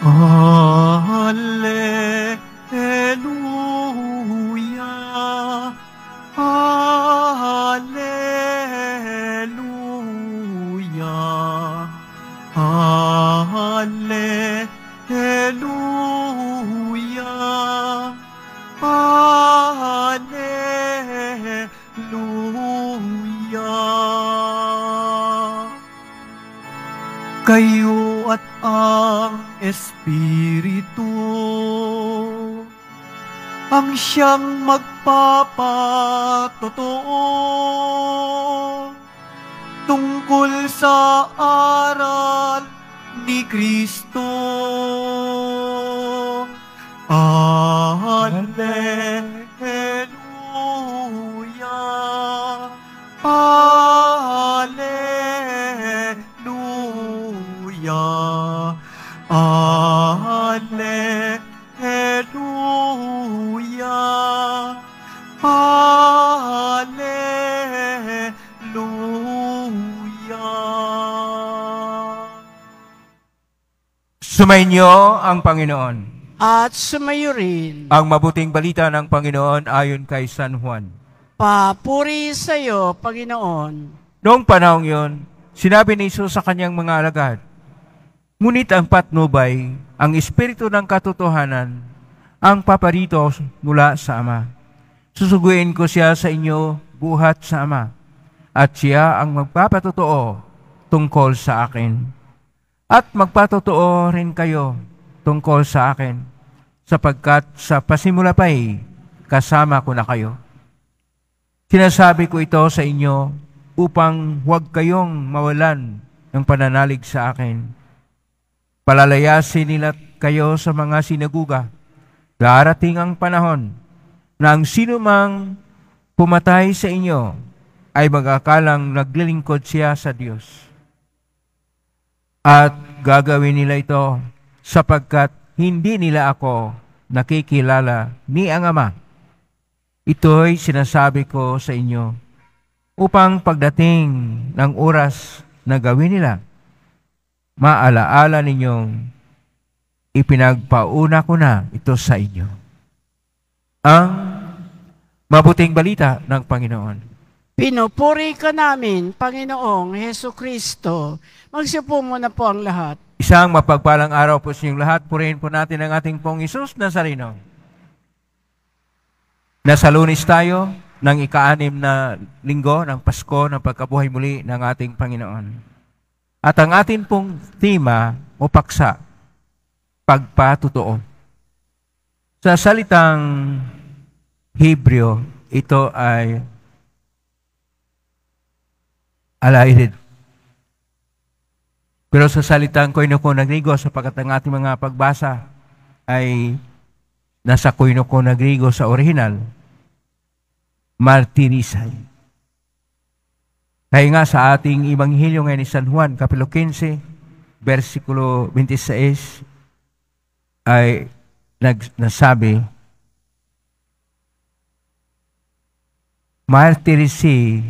Alleluia, Alleluia, Alleluia, Alleluia. Kayo at ang Espiritu ang siyang magpapatotoo tungkol sa aral ni Kristo. Alleluia, Alleluia, Alleluia, Alleluia. Sumainyo ang Panginoon. At sumayo rin. Ang mabuting balita ng Panginoon ayon kay San Juan. Papuri sa iyo, Panginoon. Noong panahong yun, sinabi ni Jesus sa kanyang mga alagad, ngunit ang patnubay, ang Espiritu ng katotohanan, ang paparito mula sa Ama. Susuguin ko siya sa inyo buhat sa Ama, at siya ang magpapatotoo tungkol sa akin. At magpatotoo rin kayo tungkol sa akin, sapagkat sa pasimula pa'y kasama ko na kayo. Sinasabi ko ito sa inyo upang huwag kayong mawalan ng pananalig sa akin. Palalayasin nila kayo sa mga sinaguga. Darating ang panahon na ang sinumang pumatay sa inyo ay mag-akalang naglilingkod siya sa Diyos. At gagawin nila ito sapagkat hindi nila ako nakikilala ni ang Ama. Ito'y sinasabi ko sa inyo upang pagdating ng oras na gawin nila, maalaala ninyong ipinagpauna ko na ito sa inyo. Ang mabuting balita ng Panginoon. Pinupuri ka namin, Panginoong Heso Kristo. Magsiupo muna po ang lahat. Isang mapagpalang araw po sa inyong lahat. Purihin po natin ang ating pong Hesus Nazareno. Nasa Lunes tayo ng ika-6 na linggo ng Pasko ng pagkabuhay muli ng ating Panginoon. At ang ating pong tema o paksa, pagpatotoo. Sa salitang Hebreo, ito ay alaidid. Pero sa salitang koinoko-nagrigo, sapagkat ang ating mga pagbasa ay nasa koinoko-nagrigo sa orihinal, martirizay. Kaya nga sa ating Ebanghelyo ngayon ni San Juan, Kapitulo 15, versikulo 26, ay nasabi, martirisi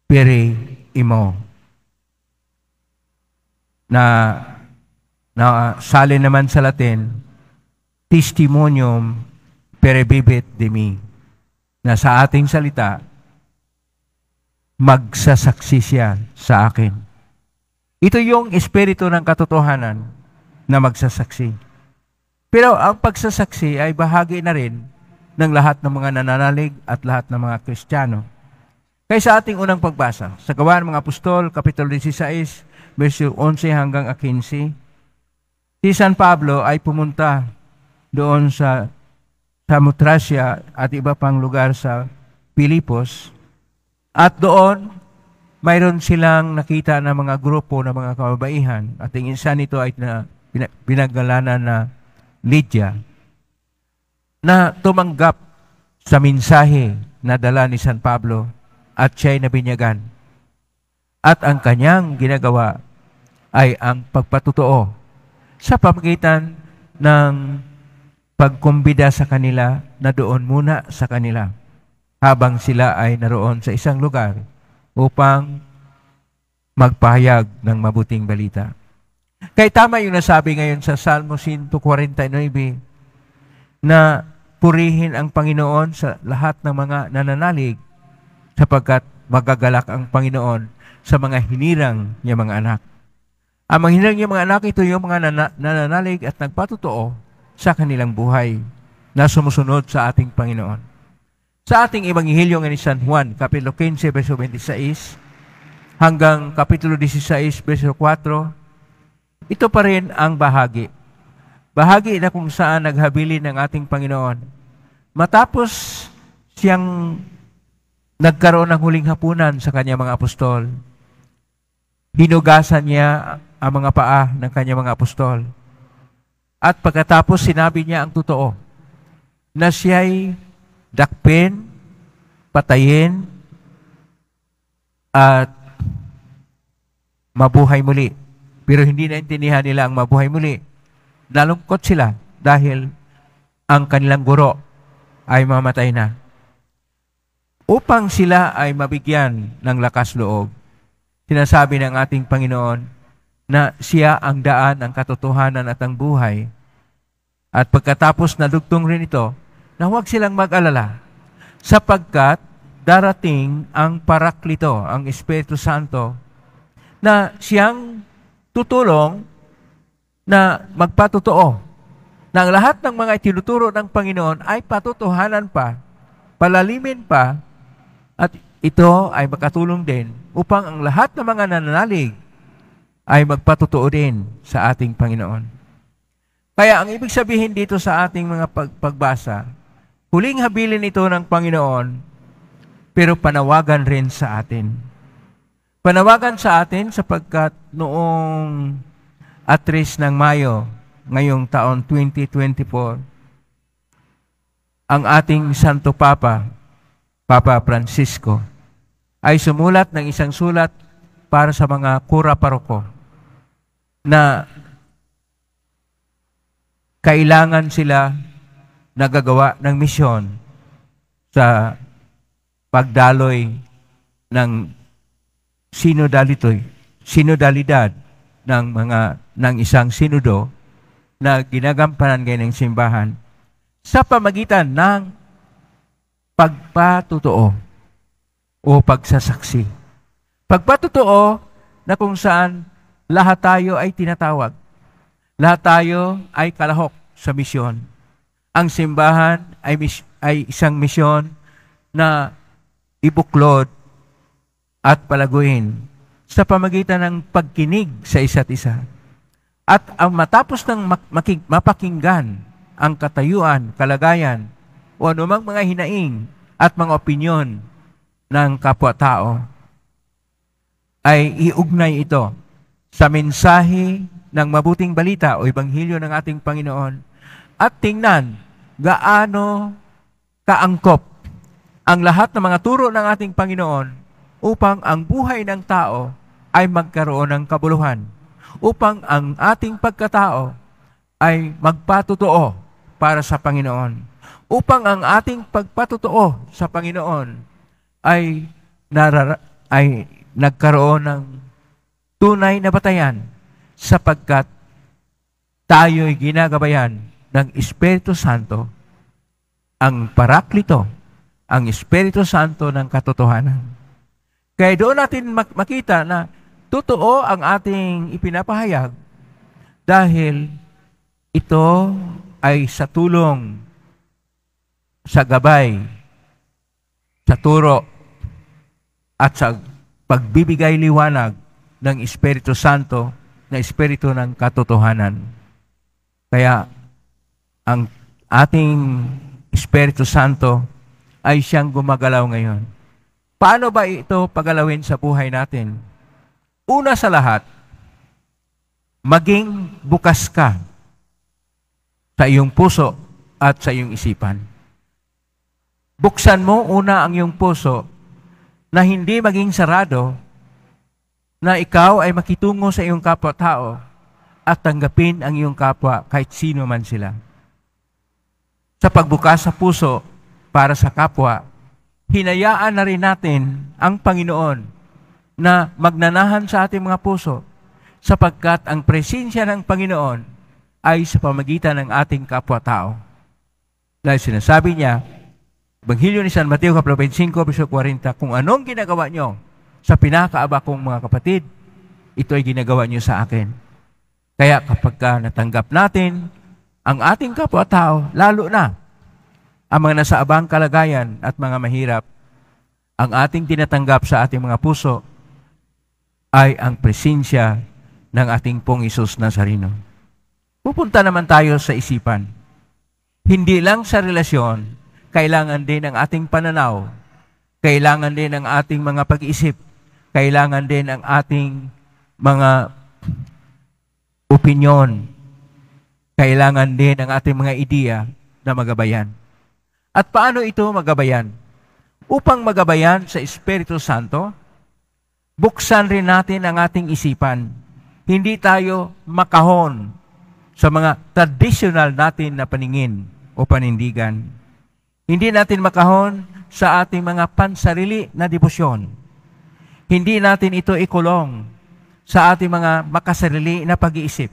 peri imo. Na salin naman sa Latin, testimonium perebibit de mi. Na sa ating salita, magsasaksi siya sa akin. Ito yung espiritu ng katotohanan na magsasaksi. Pero ang pagsasaksi ay bahagi na rin ng lahat ng mga nananalig at lahat ng mga Kristiyano. Kaya sa ating unang pagbasa, sa Gawa ng mga Apostol, Kapitulo 16, versikulo 11 hanggang 15, si San Pablo ay pumunta doon sa Samotracia at iba pang lugar sa Pilipos. At doon, mayroon silang nakita na mga grupo ng mga kababaihan. At ang isa nito ay pinagalanan na Lydia, na tumanggap sa mensahe na dala ni San Pablo at siya'y nabinyagan. At ang kanyang ginagawa ay ang pagpatotoo sa pamagitan ng pagkumbida sa kanila na doon muna sa kanila habang sila ay naroon sa isang lugar upang magpahayag ng mabuting balita. Kaya tama yung nasabi ngayon sa Salmo 149 na purihin ang Panginoon sa lahat ng mga nananalig sapagkat magagalak ang Panginoon sa mga hinirang niya mga anak. Ang mga hinirang niya mga anak, ito yung mga nananalig at nagpatotoo sa kanilang buhay na sumusunod sa ating Panginoon. Sa ating Ebanghelyo ni San Juan, Kapitulo 15, verso 26, hanggang Kapitulo 16, verso 4, ito pa rin ang bahagi. Bahagi na kung saan naghabilin ng ating Panginoon. Matapos siyang nagkaroon ng huling hapunan sa kanyang mga apostol, hinugasan niya ang mga paa ng kanyang mga apostol. At pagkatapos sinabi niya ang totoo, na siya'y dakpin, patayin, at mabuhay muli. Pero hindi naintindihan nila ang mabuhay muli. Nalungkot sila dahil ang kanilang guro ay mamatay na. Upang sila ay mabigyan ng lakas loob, sinasabi ng ating Panginoon na siya ang daan, ang katotohanan at ang buhay. At pagkatapos nadugtong rin ito, na huwag silang mag-alala sapagkat darating ang Paraklito, ang Espiritu Santo, na siyang tutulong na magpatotoo na ang lahat ng mga itinuturo ng Panginoon ay patotohanan pa, palalimin pa, at ito ay makatulong din upang ang lahat ng mga nananalig ay magpatotoo din sa ating Panginoon. Kaya ang ibig sabihin dito sa ating mga pagbasa, huling habilin ito ng Panginoon, pero panawagan rin sa atin. Panawagan sa atin sapagkat noong 3 ng Mayo, ngayong taon 2024, ang ating Santo Papa, Papa Francisco, ay sumulat ng isang sulat para sa mga kura paroko na kailangan sila nagagawa ng misyon sa pagdaloy ng sinodalidad ng isang sinodo na ginagampanan ngayon ng simbahan sa pamagitan ng pagpatotoo o pagsasaksi. Pagpatotoo na kung saan lahat tayo ay tinatawag. Lahat tayo ay kalahok sa misyon. Ang simbahan ay isang misyon na ibuklod at palaguin sa pamagitan ng pagkinig sa isa't isa. At ang matapos ng mapakinggan ang katayuan, kalagayan, o anumang mga hinaing at mga opinyon ng kapwa-tao, ay iugnay ito sa mensahe ng mabuting balita o ebanghelyo ng ating Panginoon at tingnan gaano kaangkop ang lahat ng mga turo ng ating Panginoon upang ang buhay ng tao ay magkaroon ng kabuluhan, upang ang ating pagkatao ay magpatotoo para sa Panginoon, upang ang ating pagpatotoo sa Panginoon ay nagkaroon ng tunay na batayan sapagkat tayo'y ginagabayan ng Espiritu Santo, ang Paraklito, ang Espiritu Santo ng katotohanan. Kaya doon natin makita na totoo ang ating ipinapahayag dahil ito ay sa tulong, sa gabay, sa turo, at sa pagbibigay liwanag ng Espiritu Santo na Espiritu ng katotohanan. Kaya ang ating Espiritu Santo ay siyang gumagalaw ngayon. Paano ba ito pagalawin sa buhay natin? Una sa lahat, maging bukas ka sa iyong puso at sa iyong isipan. Buksan mo una ang iyong puso na hindi maging sarado, na ikaw ay makitungo sa iyong kapwa-tao at tanggapin ang iyong kapwa kahit sino man sila. Sa pagbukas sa puso para sa kapwa, hinayaan na rin natin ang Panginoon na magnanahan sa ating mga puso sapagkat ang presensya ng Panginoon ay sa pamagitan ng ating kapwa-tao. Dahil sinasabi niya, Ebanghelyo ni San Mateo, Kapitulo 25, verso 40, kung anong ginagawa nyo sa pinakaaba kong mga kapatid, ito ay ginagawa nyo sa akin. Kaya kapag natanggap natin ang ating kapwa-tao, lalo na ang mga nasa abang kalagayan at mga mahirap, ang ating tinatanggap sa ating mga puso ay ang presensya ng ating pong Isus Nazareno. Pupunta naman tayo sa isipan. Hindi lang sa relasyon, kailangan din ang ating pananaw, kailangan din ang ating mga pag-iisip, kailangan din ang ating mga opinyon, kailangan din ang ating mga ideya na magabayan. At paano ito magabayan? Upang magabayan sa Espiritu Santo, buksan rin natin ang ating isipan. Hindi tayo makahon sa mga traditional natin na paningin o panindigan. Hindi natin makahon sa ating mga pansarili na debosyon. Hindi natin ito ikulong sa ating mga makasarili na pag-iisip.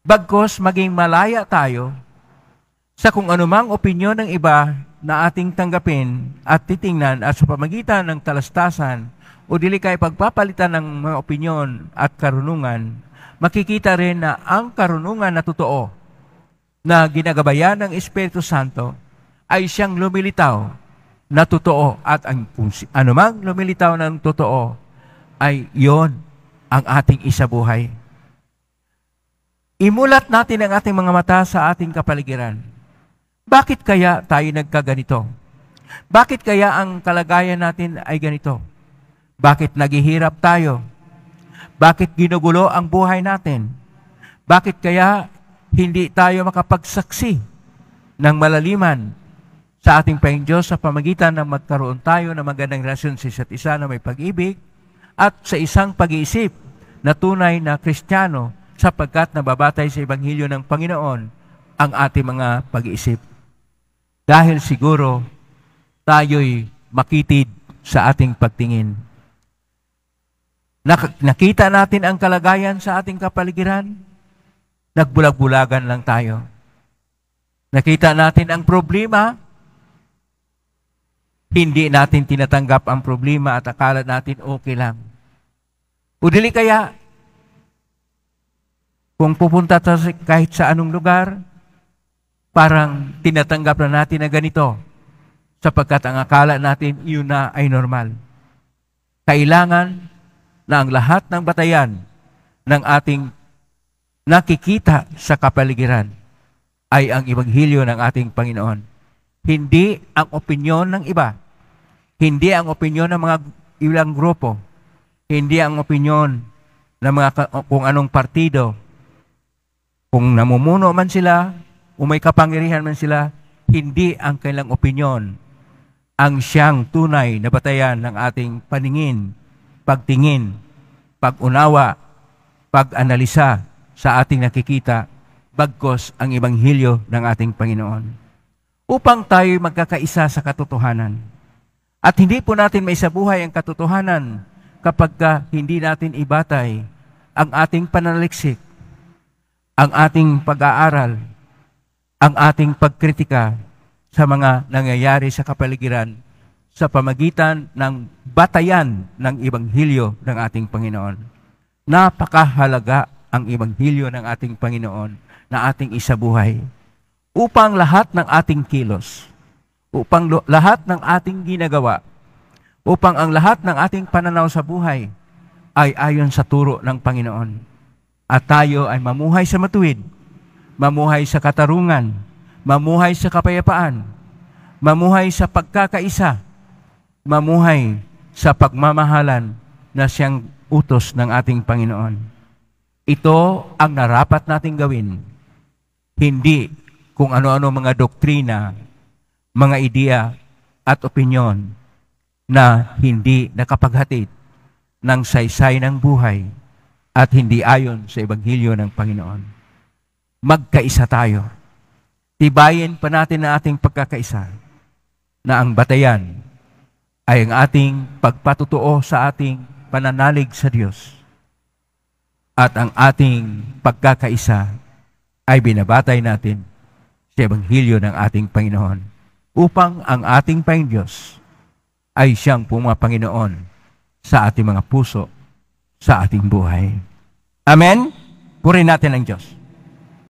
Bagkus maging malaya tayo sa kung anumang opinyon ng iba na ating tanggapin at titingnan at sa pamagitan ng talastasan o dili kay pagpapalitan ng mga opinyon at karunungan, makikita rin na ang karunungan na totoo na ginagabayan ng Espiritu Santo ay siyang lumilitaw na totoo at ang anumang lumilitaw ng totoo ay yon ang ating isabuhay. Imulat natin ang ating mga mata sa ating kapaligiran. Bakit kaya tayo nagkaganito? Bakit kaya ang kalagayan natin ay ganito? Bakit naghihirap tayo? Bakit ginugulo ang buhay natin? Bakit kaya hindi tayo makapagsaksi ng malaliman sa ating Panginoon Diyos sa pamagitan ng magkaroon tayo ng magandang relasyon sa isa't isa na may pag-ibig at sa isang pag-iisip na tunay na Kristiyano sapagkat nababatay sa Ebanghelyo ng Panginoon ang ating mga pag-iisip. Dahil siguro tayo'y makitid sa ating pagtingin. Nakita natin ang kalagayan sa ating kapaligiran, nagbulag-bulagan lang tayo. Nakita natin ang problema, hindi natin tinatanggap ang problema at akala natin okay lang. O dili kaya, kung pupunta tayo kahit sa anong lugar, parang tinatanggap na natin na ganito, sapagkat ang akala natin yun na ay normal. Kailangan na ang lahat ng batayan ng ating nakikita sa kapaligiran ay ang Ebanghelyo ng ating Panginoon. Hindi ang opinyon ng iba. Hindi ang opinyon ng mga ilang grupo. Hindi ang opinyon ng mga kung anong partido. Kung namumuno man sila, o may kapangyarihan man sila, hindi ang kailang opinyon ang siyang tunay na batayan ng ating paningin, pagtingin, pag-unawa, pag-analisa sa ating nakikita, bagkos ang Ebanghelyo ng ating Panginoon. Upang tayo magkakaisa sa katotohanan. At hindi po natin maisabuhay ang katotohanan kapag hindi natin ibatay ang ating pananaliksik, ang ating pag-aaral, ang ating pagkritika sa mga nangyayari sa kapaligiran sa pamagitan ng batayan ng Ebanghelyo ng ating Panginoon. Napakahalaga ang Ebanghelyo ng ating Panginoon na ating isabuhay upang lahat ng ating kilos, upang lahat ng ating ginagawa, upang ang lahat ng ating pananaw sa buhay ay ayon sa turo ng Panginoon. At tayo ay mamuhay sa matuwid, mamuhay sa katarungan, mamuhay sa kapayapaan, mamuhay sa pagkakaisa, mamuhay sa pagmamahalan na siyang utos ng ating Panginoon. Ito ang narapat nating gawin. Hindi kung ano-ano mga doktrina, mga ideya at opinyon na hindi nakapaghatid ng saysay ng buhay at hindi ayon sa Ebanghelyo ng Panginoon. Magkaisa tayo. Tibayin pa natin ang ating pagkakaisa na ang batayan ay ang ating pagpatutuo sa ating pananalig sa Diyos. at ang ating pagkakaisa ay binabatay natin sa Ebanghelyo ng ating Panginoon upang ang ating Panginoon Diyos ay siyang Panginoon sa ating mga puso, sa ating buhay. Amen? Purihin natin ang Diyos.